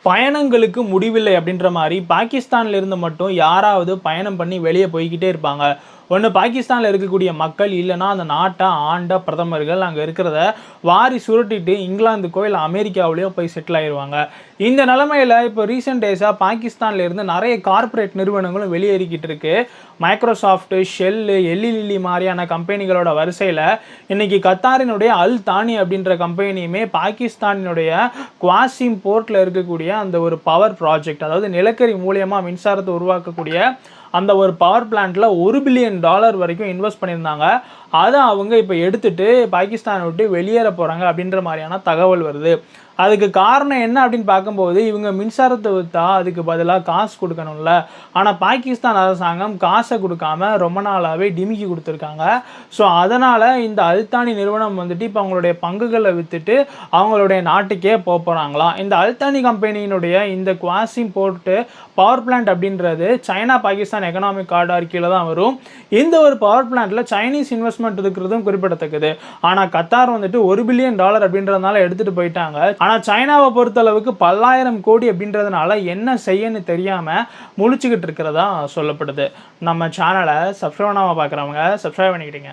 பயணங்களுக்கு முடிவில்லை அப்படின்ற மாதிரி பாகிஸ்தான்ல இருந்து மட்டும் யாராவது பயணம் பண்ணி வெளியே போய்கிட்டே இருப்பாங்க. ஒன்று பாகிஸ்தானில் இருக்கக்கூடிய மக்கள், இல்லைன்னா அந்த நாட்டை ஆண்ட பிரதமர்கள் அங்கே இருக்கிறத வாரி சுருட்டிட்டு இங்கிலாந்துக்கோ இல்லை அமெரிக்காவிலையோ போய் செட்டில் ஆயிடுவாங்க. இந்த நிலைமையில் இப்போ ரீசெண்ட் டேஸாக பாகிஸ்தான்ல இருந்து நிறைய கார்ப்பரேட் நிறுவனங்களும் வெளியேறிக்கிட்டு இருக்கு. மைக்ரோசாஃப்ட், ஷெல்லு, எல்இலிலி மாதிரியான கம்பெனிகளோட வரிசையில் இன்னைக்கு கத்தாரினுடைய அல் தானி அப்படின்ற கம்பெனியுமே பாகிஸ்தானினுடைய குவாசிம் போர்ட்டில் இருக்கக்கூடிய அந்த ஒரு பவர் ப்ராஜெக்ட், அதாவது நிலக்கரி மூலியமாக மின்சாரத்தை உருவாக்கக்கூடிய அந்த ஒரு பவர் பிளான்ட்ல $1 பில்லியன் வரைக்கும் இன்வெஸ்ட் பண்ணியிருந்தாங்க. அதை அவங்க இப்போ எடுத்துட்டு பாகிஸ்தானை விட்டு வெளியேற போகிறாங்க அப்படின்ற மாதிரியான தகவல் வருது. அதுக்கு காரணம் என்ன அப்படின்னு பார்க்கும்போது, இவங்க மின்சாரத்தை விற்றா அதுக்கு பதிலாக காசு கொடுக்கணும்ல. ஆனால் பாகிஸ்தான் அரசாங்கம் காசை கொடுக்காம ரொம்ப நாளாகவே டிமிக்கி கொடுத்துருக்காங்க. ஸோ அதனால் இந்த அல்தானி நிறுவனம் வந்துட்டு இப்போ அவங்களுடைய பங்குகளை விற்றுட்டு அவங்களுடைய நாட்டுக்கே போகிறாங்களாம். இந்த அல்தானி கம்பெனியினுடைய இந்த குவாசிம் போர்ட்டு பவர் பிளான்ட் அப்படின்றது சைனா பாகிஸ்தான் எக்கனாமிக் காரிடார் கீழே தான் வரும். இந்த ஒரு பவர் பிளான்ட்டில் சைனீஸ் இன்வெஸ்ட்மெண்ட் இருக்கிறதும் குறிப்பிடத்தக்கது. ஆனால் கத்தார் வந்துட்டு $1 பில்லியன் அப்படின்றதுனால எடுத்துகிட்டு போயிட்டாங்க. ஆனால் சைனாவை பொறுத்தளவுக்கு பல்லாயிரம் கோடி அப்படின்றதுனால என்ன செய்யன்னு தெரியாமல் முழிச்சுக்கிட்டு இருக்கிறதா சொல்லப்படுது. நம்ம சேனலை சப்ஸ்கிரைப் பண்ணாமல் பார்க்குறவங்க சப்ஸ்கிரைப் பண்ணிக்கிட்டீங்க.